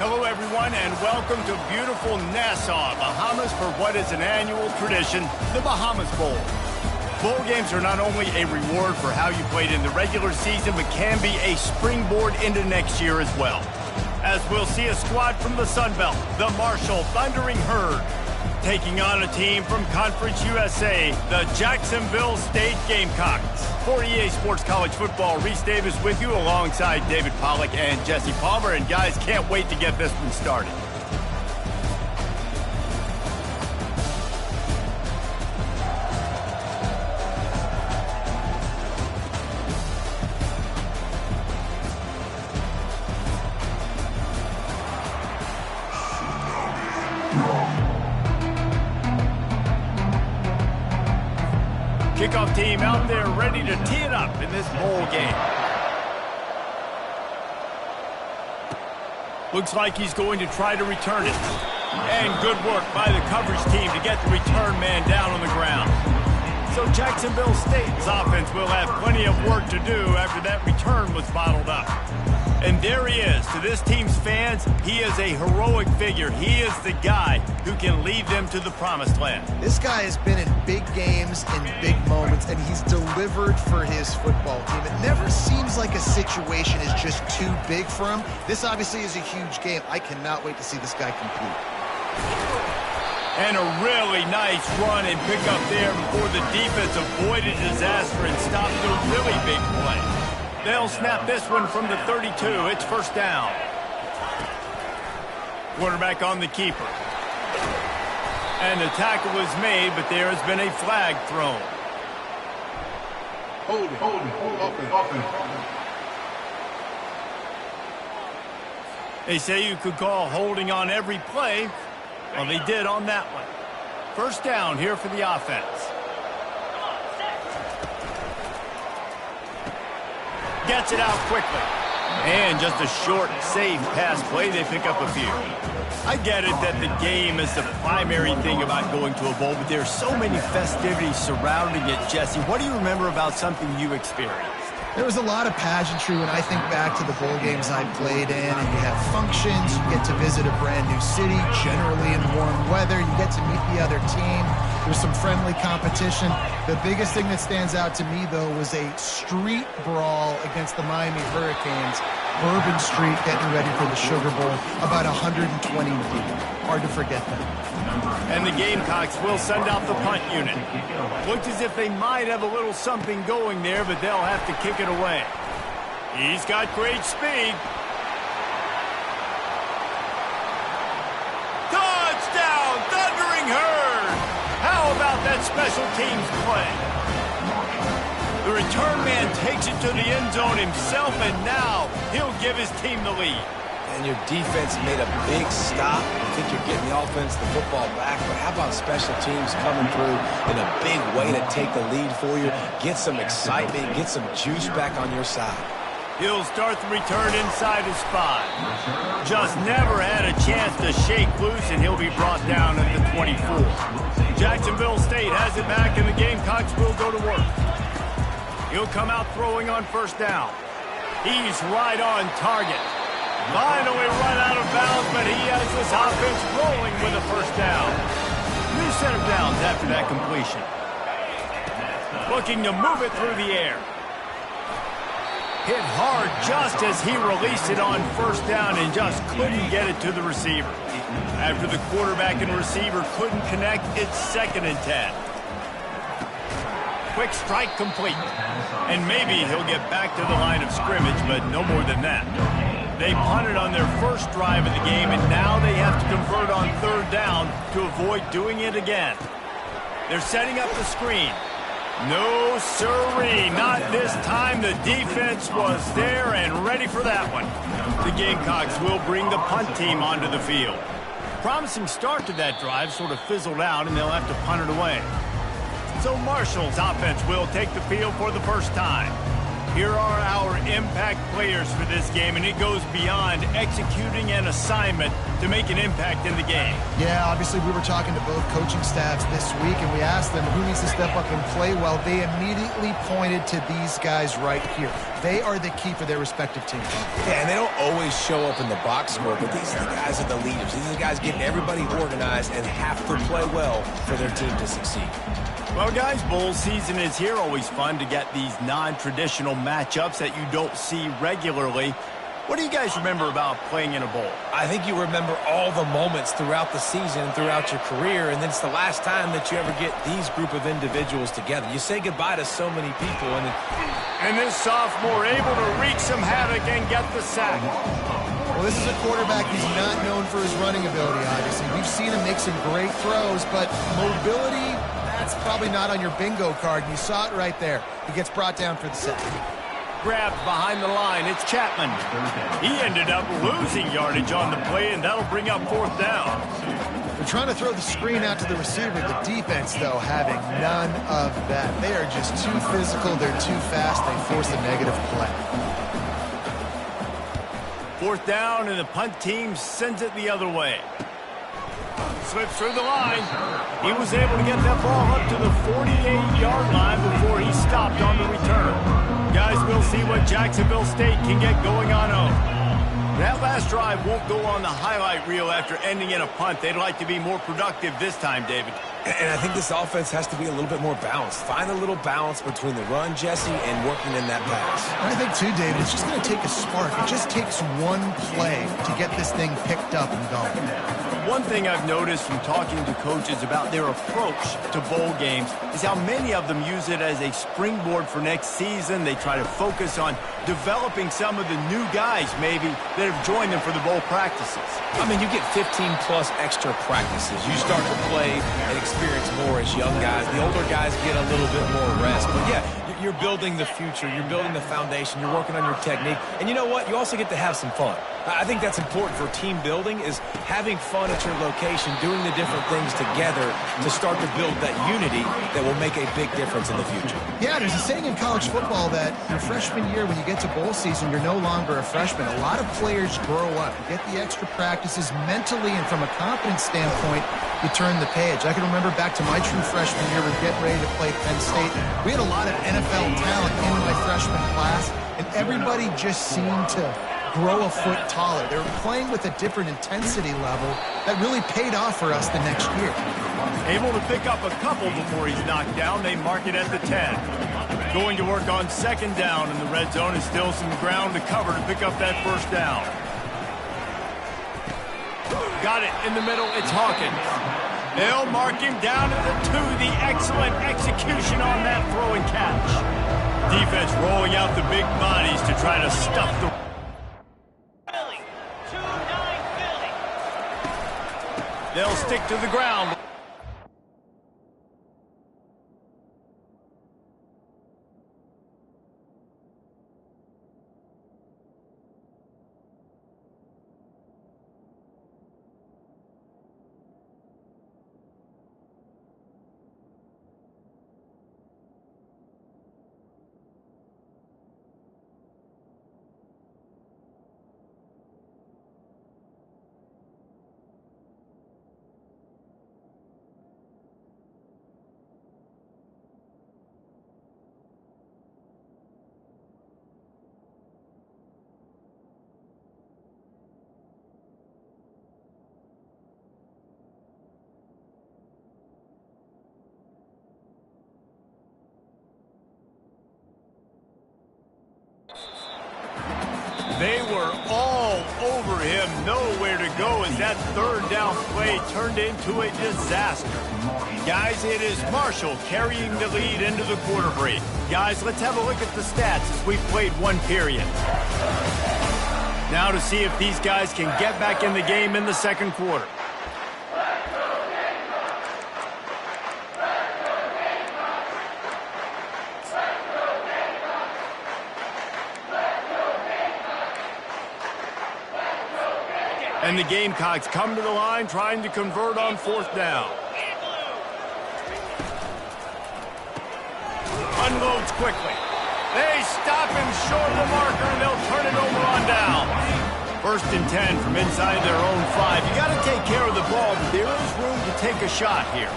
Hello, everyone, and welcome to beautiful Nassau, Bahamas, for what is an annual tradition, the Bahamas Bowl. Bowl games are not only a reward for how you played in the regular season, but can be a springboard into next year as well. As we'll see a squad from the Sun Belt, the Marshall Thundering Herd, taking on a team from Conference USA, the Jacksonville State Gamecocks. For EA Sports College Football, Reese Davis with you alongside David Pollack and Jesse Palmer. And guys, can't wait to get this one started. Kickoff team out there ready to tee it up in this bowl game. Looks like he's going to try to return it. And good work by the coverage team to get the return man down on the ground. So Jacksonville State's offense will have plenty of work to do after that return was bottled up. And there he is. To this team's fans, he is a heroic figure. He is the guy who can lead them to the promised land. This guy has been in big games and big moments, and he's delivered for his football team. It never seems like a situation is just too big for him. This obviously is a huge game. I cannot wait to see this guy compete. And a really nice run and pick up there before the defense avoided disaster and stopped the really big play. They'll snap this one from the 32. It's first down. Quarterback on the keeper. And the tackle is made, but there has been a flag thrown. Hold it. They say you could call holding on every play. Well, they did on that one. First down here for the offense. Gets it out quickly. And just a short, safe pass play. They pick up a few. I get it that the game is the primary thing about going to a bowl, but there's so many festivities surrounding it, Jesse. What do you remember about something you experienced? There was a lot of pageantry when I think back to the bowl games I played in, and you have functions, you get to visit a brand new city, generally in warm weather, you get to meet the other team, there's some friendly competition. The biggest thing that stands out to me, though, was a street brawl against the Miami Hurricanes, Bourbon Street, getting ready for the Sugar Bowl, about 120 deep. Hard to forget that. And the Gamecocks will send out the punt unit. Looks as if they might have a little something going there, but they'll have to kick it away. He's got great speed. Touchdown, Thundering Herd! How about that special teams play? The return man takes it to the end zone himself, and now he'll give his team the lead. And your defense made a big stop. I think you're getting the offense, the football back. But how about special teams coming through in a big way to take the lead for you? Get some excitement, get some juice back on your side. He'll start the return inside his 5. Just never had a chance to shake loose, and he'll be brought down at the 24. Jacksonville State has it back, and the Gamecocks will go to work. He'll come out throwing on first down. He's right on target. Finally run out of bounds, but he has this offense rolling with a first down. New set of downs after that completion. Looking to move it through the air. Hit hard just as he released it on first down and just couldn't get it to the receiver. After the quarterback and receiver couldn't connect, it's 2nd and 10. Quick strike complete. And maybe he'll get back to the line of scrimmage, but no more than that. They punted on their first drive of the game, and now they have to convert on 3rd down to avoid doing it again. They're setting up the screen. No siree, not this time. The defense was there and ready for that one. The Gamecocks will bring the punt team onto the field. Promising start to that drive sort of fizzled out, and they'll have to punt it away. So Marshall's offense will take the field for the first time. Here are our impact players for this game, and it goes beyond executing an assignment to make an impact in the game. Yeah, obviously we were talking to both coaching staffs this week, and we asked them who needs to step up and play well. They immediately pointed to these guys right here. They are the key for their respective teams. Yeah, and they don't always show up in the box score, but these are the guys that are the leaders. These are the guys getting everybody organized and have to play well for their team to succeed. Well, guys, bowl season is here. Always fun to get these non-traditional matchups that you don't see regularly. What do you guys remember about playing in a bowl? I think you remember all the moments throughout the season, throughout your career, and then it's the last time that you ever get these group of individuals together. You say goodbye to so many people. And this sophomore able to wreak some havoc and get the sack. Well, this is a quarterback who's not known for his running ability, obviously. We've seen him make some great throws, but mobility, that's probably not on your bingo card. You saw it right there. He gets brought down for the sack. Grabbed behind the line, it's Chapman. He ended up losing yardage on the play, and that'll bring up fourth down. They're trying to throw the screen out to the receiver. The defense, though, having none of that. They are just too physical. They're too fast. They force a negative play. Fourth down, and the punt team sends it the other way. Slips through the line. He was able to get that ball up to the 48-yard line before he stopped on the return. Guys, we'll see what Jacksonville State can get going on home. That last drive won't go on the highlight reel after ending in a punt. They'd like to be more productive this time, David. And I think this offense has to be a little bit more balanced. Find a little balance between the run, Jesse, and working in that pass. I think, too, David, it's just going to take a spark. It just takes one play to get this thing picked up and going. One thing I've noticed from talking to coaches about their approach to bowl games is how many of them use it as a springboard for next season. They try to focus on developing some of the new guys, maybe, that have joined them for the bowl practices. I mean, you get 15-plus extra practices. You start to play and experience more as young guys. The older guys get a little bit more rest. But, yeah, you're building the future. You're building the foundation. You're working on your technique. And you know what? You also get to have some fun. I think that's important for team building, is having fun at your location, doing the different things together to start to build that unity that will make a big difference in the future. Yeah, there's a saying in college football that your freshman year, when you get to bowl season, you're no longer a freshman. A lot of players grow up, get the extra practices mentally, and from a confidence standpoint, you turn the page. I can remember back to my true freshman year, we're getting ready to play Penn State. We had a lot of NFL talent in my freshman class, and everybody just seemed to grow a foot taller. They were playing with a different intensity level that really paid off for us the next year. Able to pick up a couple before he's knocked down. They mark it at the 10. Going to work on second down in the red zone, is still some ground to cover to pick up that first down. Got it in the middle. It's Hawkins. They'll mark him down at the 2. The excellent execution on that throw and catch. Defense rolling out the big bodies to try to stuff the... They'll stick to the ground. They were all over him, nowhere to go as that third down play turned into a disaster. Guys, it is Marshall carrying the lead into the quarter break. Guys, let's have a look at the stats as we've played one period. Now to see if these guys can get back in the game in the second quarter. And the Gamecocks come to the line trying to convert on fourth down. Unloads quickly. They stop him short of the marker, and they'll turn it over on down. First and 10 from inside their own 5. You got to take care of the ball, but there is room to take a shot here.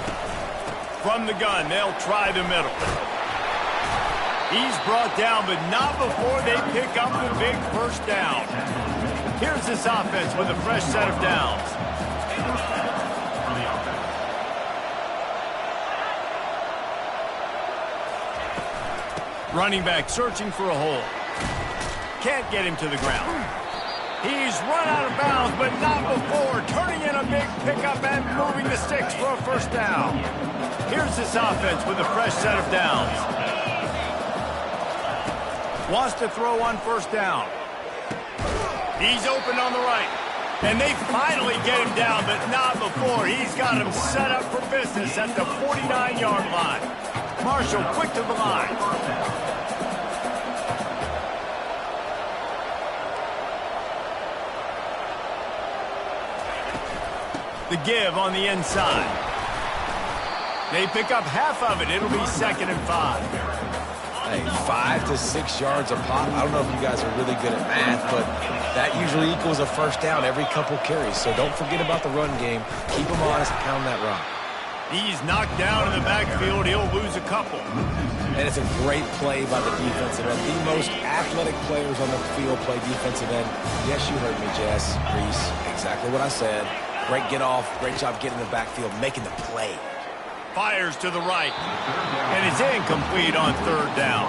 From the gun, they'll try the middle. He's brought down, but not before they pick up the big first down. Here's this offense with a fresh set of downs. Running back searching for a hole. Can't get him to the ground. He's run out of bounds, but not before. Turning in a big pickup and moving the sticks for a first down. Here's this offense with a fresh set of downs. Wants to throw on first down. He's open on the right. And they finally get him down, but not before. He's got him set up for business at the 49-yard line. Marshall quick to the line. The give on the inside. They pick up half of it. It'll be 2nd and 5. Hey, 5 to 6 yards a pop. I don't know if you guys are really good at math, but that usually equals a first down every couple carries. So don't forget about the run game. Keep them honest and pound that rock. He's knocked down in the backfield. He'll lose a couple. And it's a great play by the defensive end. The most athletic players on the field play defensive end. Yes, you heard me, Jess, Reese. Exactly what I said. Great get off. Great job getting in the backfield, making the play. Fires to the right. And it's incomplete on 3rd down.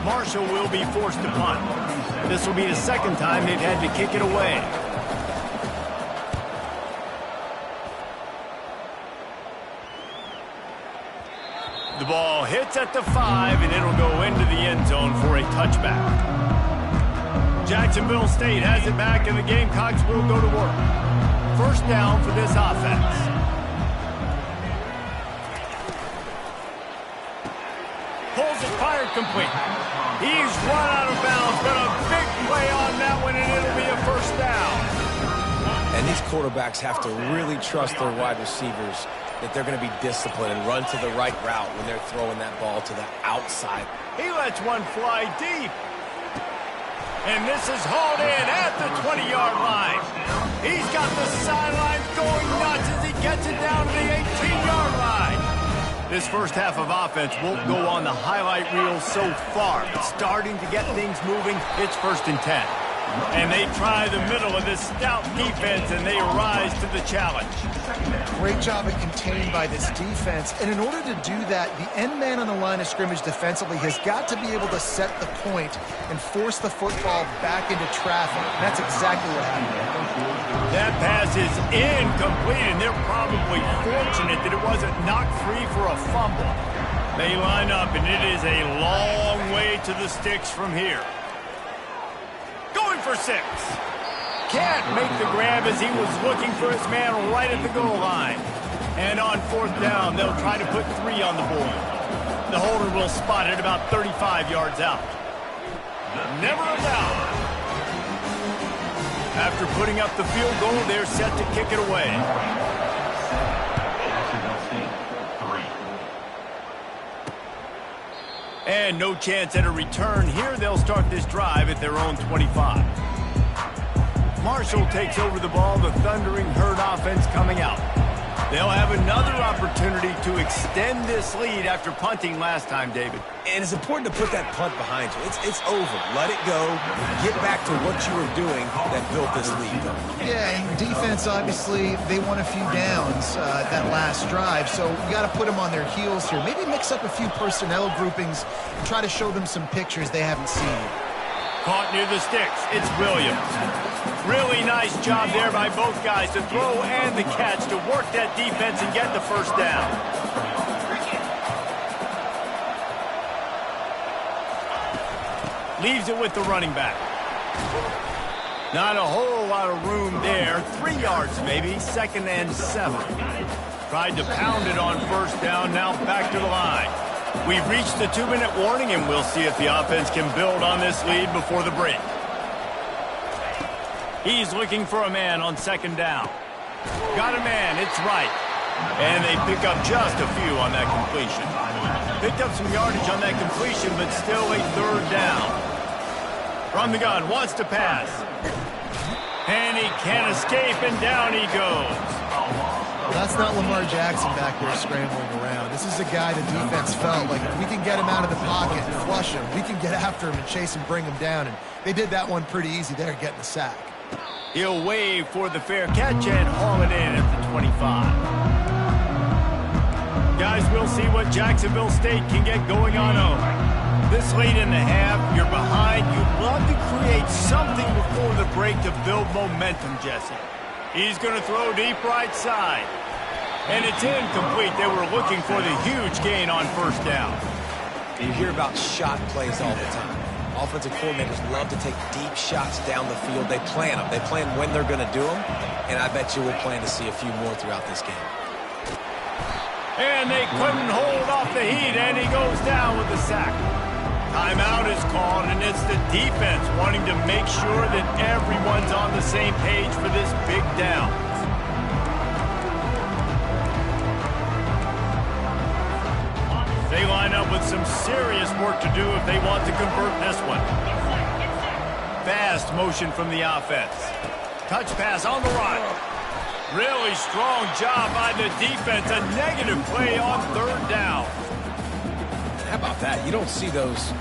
Marshall will be forced to punt. This will be the 2nd time they've had to kick it away. The ball hits at the 5, and it'll go into the end zone for a touchback. Jacksonville State has it back, and the Gamecocks will go to work. First down for this offense. Pulls it, fired complete. He's run out of bounds, but a big play on that one, and it'll be a first down. And these quarterbacks have to really trust their wide receivers that they're going to be disciplined and run to the right route when they're throwing that ball to the outside. He lets one fly deep. And this is hauled in at the 20-yard line. He's got the sideline going nuts as he gets it down to the 18-yard line. This first half of offense won't go on the highlight reel so far. But starting to get things moving, it's 1st and 10. And they try the middle of this stout defense, and they rise to the challenge. Great job at containing by this defense. And in order to do that, the end man on the line of scrimmage defensively has got to be able to set the point and force the football back into traffic. And that's exactly what happened. That pass is incomplete, and they're probably fortunate that it wasn't knocked free for a fumble. They line up, and it is a long way to the sticks from here. Going for 6. Can't make the grab as he was looking for his man right at the goal line. And on 4th down, they'll try to put 3 on the board. The holder will spot it about 35 yards out. Never a doubt. After putting up the field goal, they're set to kick it away. And no chance at a return here. They'll start this drive at their own 25. Marshall takes over the ball. The thundering herd offense coming out. They'll have another opportunity to extend this lead after punting last time, David. And it's important to put that punt behind you. It's over. Let it go. Get back to what you were doing that built this lead. Yeah, and defense, obviously, they won a few downs that last drive, so you got to put them on their heels here. Maybe mix up a few personnel groupings and try to show them some pictures they haven't seen. Caught near the sticks. It's Williams. Really nice job there by both guys to throw and the catch to work that defense and get the first down. Leaves it with the running back. Not a whole lot of room there. 3 yards maybe, 2nd and 7. Tried to pound it on first down, now back to the line. We've reached the 2-minute warning, and we'll see if the offense can build on this lead before the break. He's looking for a man on 2nd down. Got a man, it's right. And they pick up just a few on that completion. Picked up some yardage on that completion, but still a 3rd down. From the gun, wants to pass. And he can't escape, and down he goes. That's not Lamar Jackson back there scrambling around. This is a guy the defense felt like if we can get him out of the pocket and flush him, we can get after him and chase and bring him down. And they did that one pretty easy there, getting the sack. He'll wave for the fair catch and haul it in at the 25. Guys, we'll see what Jacksonville State can get going on home. This late in the half, you're behind. You'd love to create something before the break to build momentum, Jesse. He's going to throw deep right side. And it's incomplete. They were looking for the huge gain on first down. You hear about shot plays all the time. Offensive coordinators love to take deep shots down the field. They plan them. They plan when they're going to do them. And I bet you we'll plan to see a few more throughout this game. And they couldn't hold off the heat, and he goes down with the sack. Timeout is called, and it's the defense wanting to make sure that everyone's on the same page for this big down. They line up with some serious work to do if they want to convert this one. Fast motion from the offense. Touch pass on the run. Really strong job by the defense. A negative play on third down. How about that? You don't see those,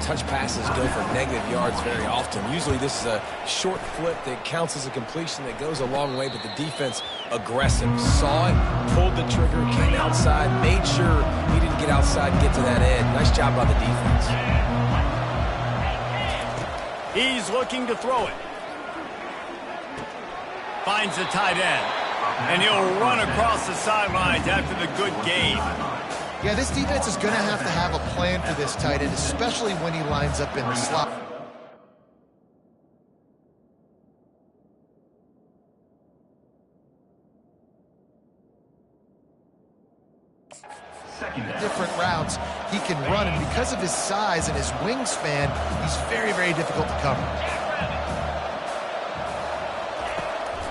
touch passes go for negative yards very often. Usually this is a short flip that counts as a completion that goes a long way, but the defense aggressive. Saw it, pulled the trigger, came outside, made sure he didn't get outside and get to that edge. Nice job by the defense. He's looking to throw it. Finds the tight end. And he'll run across the sidelines after the good game. Yeah, this defense is going to have a plan for this tight end, especially when he lines up in the slot. Different routes he can run, and because of his size and his wingspan, he's very, very difficult to cover.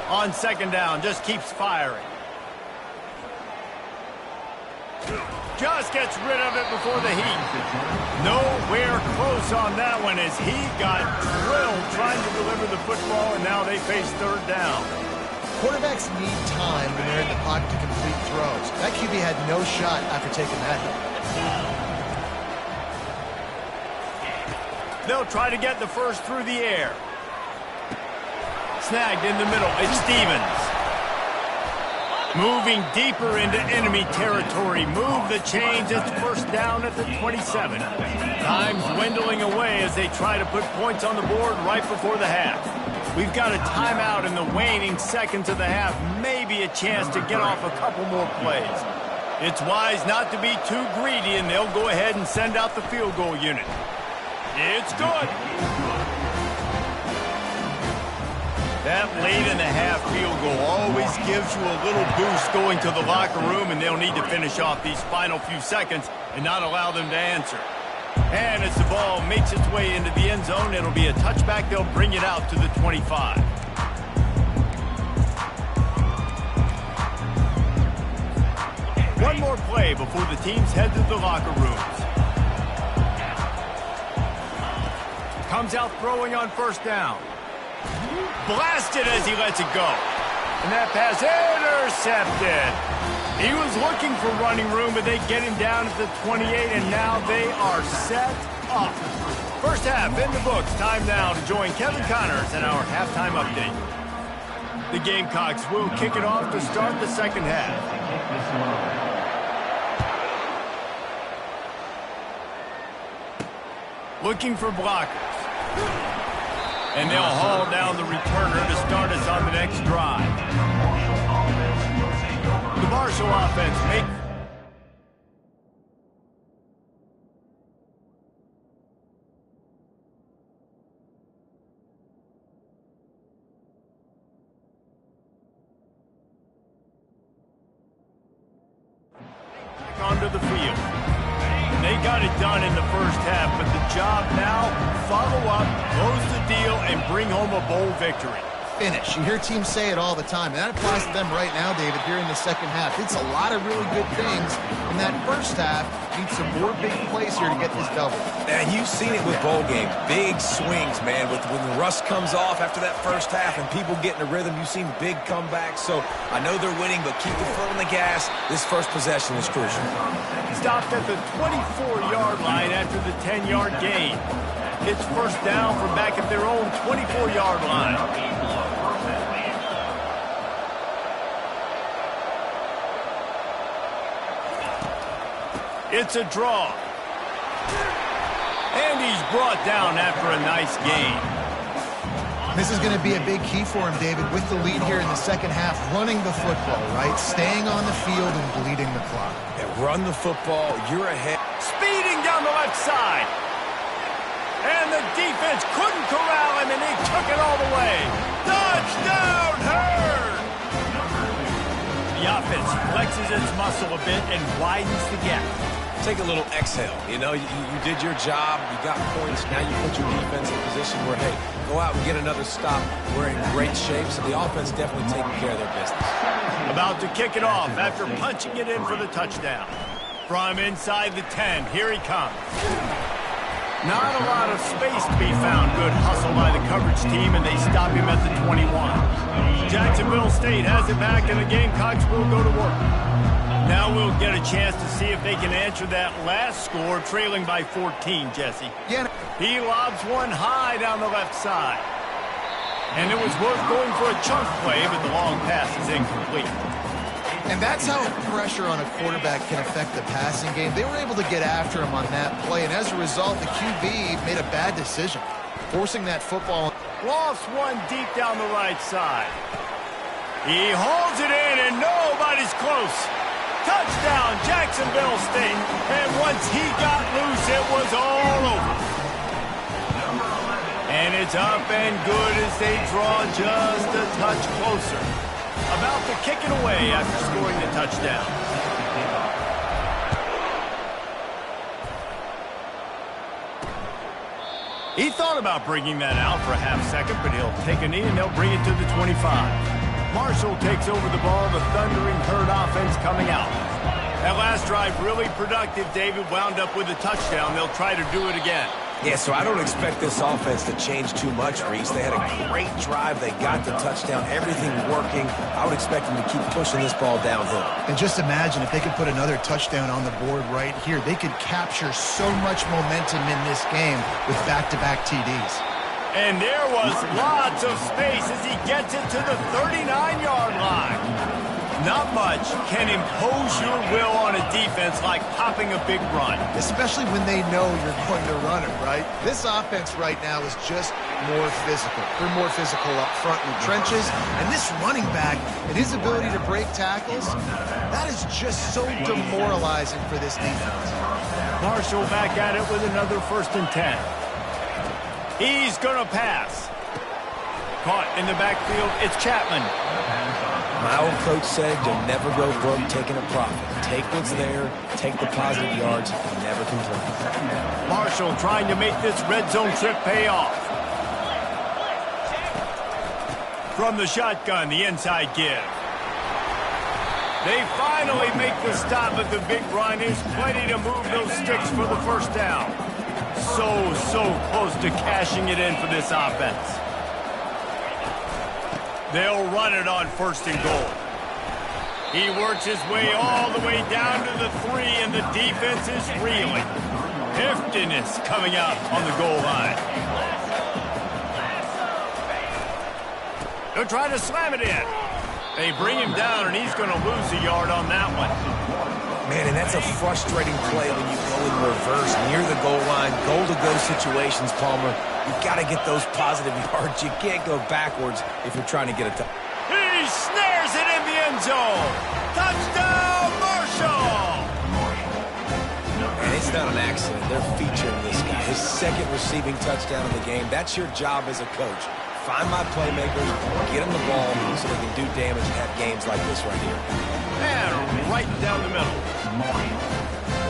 On second down, just keeps firing. Just gets rid of it before the heat. Nowhere close on that one as he got drilled trying to deliver the football, and now they face third down. Quarterbacks need time when they're in the pocket to complete throws. That QB had no shot after taking that hit. They'll try to get the first through the air. Snagged in the middle. It's Stevens. Moving deeper into enemy territory. Move the chains. It's first down at the 27. Time's dwindling away as they try to put points on the board right before the half. We've got a timeout in the waning seconds of the half. Maybe a chance to get off a couple more plays. It's wise not to be too greedy, and they'll go ahead and send out the field goal unit. It's good. That late in the half field goal always gives you a little boost going to the locker room, and they'll need to finish off these final few seconds and not allow them to answer. And as the ball makes its way into the end zone, it'll be a touchback. They'll bring it out to the 25. One more play before the teams head to the locker rooms. Comes out throwing on first down. Blasted as he lets it go. And that pass intercepted. He was looking for running room, but they get him down at the 28, and now they are set up. First half in the books. Time now to join Kevin Connors in our halftime update. The Gamecocks will kick it off to start the second half. Looking for blockers. And they'll haul down the returner to start us on the next drive. The Marshall offense make... onto the field. They got it done in the first half, but the job now, follow up, close the deal, and bring home a bowl victory. finish. You hear teams say it all the time, and that applies to them right now, David, here in the second half. It's a lot of really good things in that first half. Need some more big plays here to get this double. And you've seen it with bowl games. Big swings, man. When the rust comes off after that first half and people get in a rhythm, you've seen big comebacks. So I know they're winning, but keep the foot on the gas. This first possession is crucial. Stopped at the 24-yard line after the 10-yard gain. It's first down from back at their own 24-yard line. It's a draw. And he's brought down after a nice gain. This is going to be a big key for him, David, with the lead here in the second half, running the football, right? Staying on the field and bleeding the clock. Yeah, run the football. You're ahead. Speeding down the left side. And the defense couldn't corral him, and he took it all the way. Touchdown, Herd! The offense flexes its muscle a bit and widens the gap. Take a little exhale. You know, you did your job. You got points. Now you put your defense in a position where, hey, go out and get another stop. We're in great shape, so the offense definitely taking care of their business. About to kick it off after punching it in for the touchdown. From inside the 10, here he comes. Not a lot of space to be found. Good hustle by the coverage team, and they stop him at the 21. Jacksonville State has it back, and the Gamecocks will go to work. Now we'll get a chance to see if they can answer that last score, trailing by 14, Jesse. Yeah. He lobs one high down the left side. And it was worth going for a chunk play, but the long pass is incomplete. And that's how pressure on a quarterback can affect the passing game. They were able to get after him on that play, and as a result, the QB made a bad decision, forcing that football. Lost one deep down the right side. He holds it in, and nobody's close. Touchdown, Jacksonville State. And once he got loose, it was all over. And it's up and good as they draw just a touch closer. About to kick it away after scoring the touchdown. He thought about bringing that out for a half second, but he'll take a knee and they'll bring it to the 25. Marshall takes over the ball, the thundering Herd offense coming out. That last drive really productive. David wound up with a touchdown. They'll try to do it again. Yeah, so I don't expect this offense to change too much, Reese. They had a great drive. They got the touchdown. Everything working. I would expect them to keep pushing this ball downhill. And just imagine if they could put another touchdown on the board right here. They could capture so much momentum in this game with back-to-back TDs. And there was lots of space as he gets it to the 39-yard line. Not much can impose your will on a defense like popping a big run. Especially when they know you're going to run it, right? This offense right now is just more physical. They're more physical up front in the trenches. And this running back and his ability to break tackles, that is just so demoralizing for this defense. Marshall back at it with another 1st and 10. He's going to pass. Caught in the backfield, it's Chapman. My old coach said you'll never go broke taking a profit. Take what's there, take the positive yards, and never complain. Marshall trying to make this red zone trip pay off. From the shotgun, the inside give. They finally make the stop, but the big run is plenty to move those sticks for the first down. So close to cashing it in for this offense. They'll run it on 1st and goal. He works his way all the way down to the 3, and the defense is reeling. Heftiness coming out on the goal line. They'll try to slam it in. They bring him down, and he's going to lose a yard on that one. Man, and that's a frustrating play when you go in reverse near the goal line. Goal-to-go situations, Palmer. You've got to get those positive yards. You can't go backwards if you're trying to get a touch. He snares it in the end zone. Touchdown, Marshall! And it's not an accident. They're featuring this guy. His 2nd receiving touchdown of the game. That's your job as a coach. Find my playmakers, get them the ball so they can do damage and have games like this right here. And right down the middle.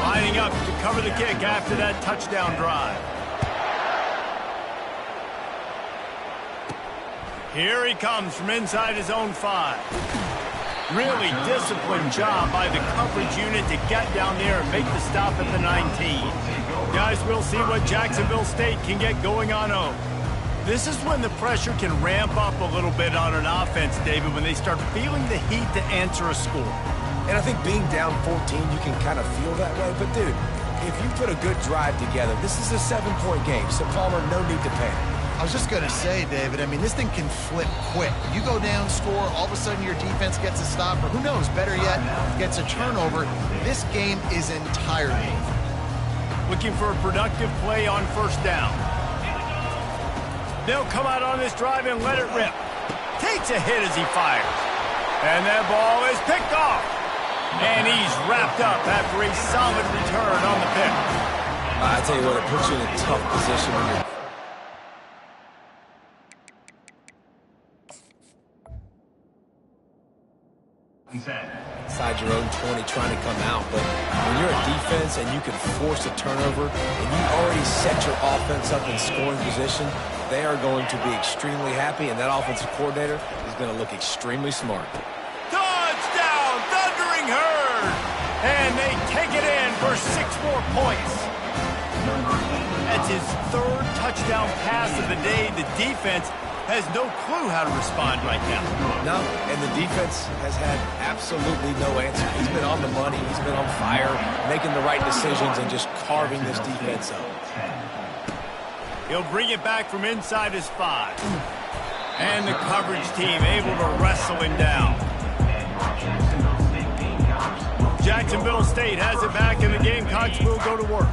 Lining up to cover the kick after that touchdown drive. Here he comes from inside his own 5. Really disciplined job by the coverage unit to get down there and make the stop at the 19. Guys, we'll see what Jacksonville State can get going on 0. This is when the pressure can ramp up a little bit on an offense, David, when they start feeling the heat to answer a score. And I think being down 14, you can kind of feel that way. But, dude, if you put a good drive together, this is a 7-point game, so Palmer, no need to panic. I was just going to say, David, I mean, this thing can flip quick. You go down, score, all of a sudden your defense gets a stop, or who knows, better yet, gets a turnover. This game is entirely over. Looking for a productive play on first down. They'll come out on this drive and let it rip. Takes a hit as he fires. And that ball is picked off. And he's wrapped up after a solid return on the pick. I tell you what, it puts you in a tough position when you're inside your own 20 trying to come out. But when you're a defense and you can force a turnover and you already set your offense up in scoring position, they are going to be extremely happy, and that offensive coordinator is going to look extremely smart. Touchdown, Thundering Herd! And they take it in for 6 more points. That's his 3rd touchdown pass of the day. The defense has no clue how to respond right now. No, and the defense has had absolutely no answer. He's been on the money. He's been on fire, making the right decisions and just carving this defense up. He'll bring it back from inside his 5. And the coverage team able to wrestle him down. Jacksonville State has it back, and the Gamecocks will go to work.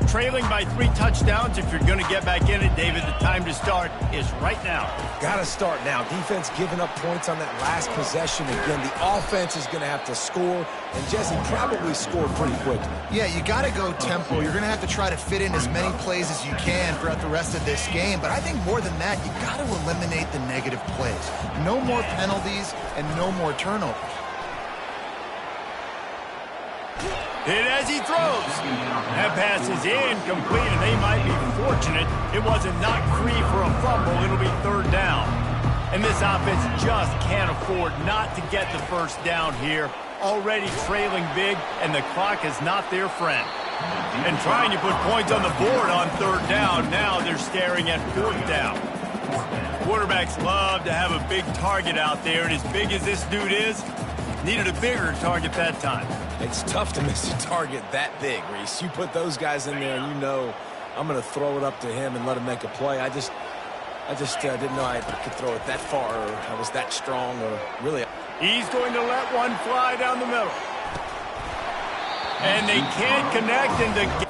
Trailing by 3 touchdowns. If you're going to get back in it, David, the time to start is right now. Got to start now. Defense giving up points on that last possession. Again, the offense is going to have to score, and Jesse probably scored pretty quickly. Yeah, you got to go tempo. You're going to have to try to fit in as many plays as you can throughout the rest of this game. But I think more than that, you got to eliminate the negative plays. No more penalties and no more turnovers. Hit as he throws. That pass is incomplete, and they might be fortunate it wasn't knocked free for a fumble. It'll be 3rd down. And this offense just can't afford not to get the first down here. Already trailing big, and the clock is not their friend. And trying to put points on the board on 3rd down. Now they're staring at 4th down. Quarterbacks love to have a big target out there, and as big as this dude is, needed a bigger target that time. It's tough to miss a target that big, Reese. You put those guys in there, and you know I'm going to throw it up to him and let him make a play. I just didn't know I could throw it that far, or I was that strong, or really. He's going to let one fly down the middle. And they can't connect, and the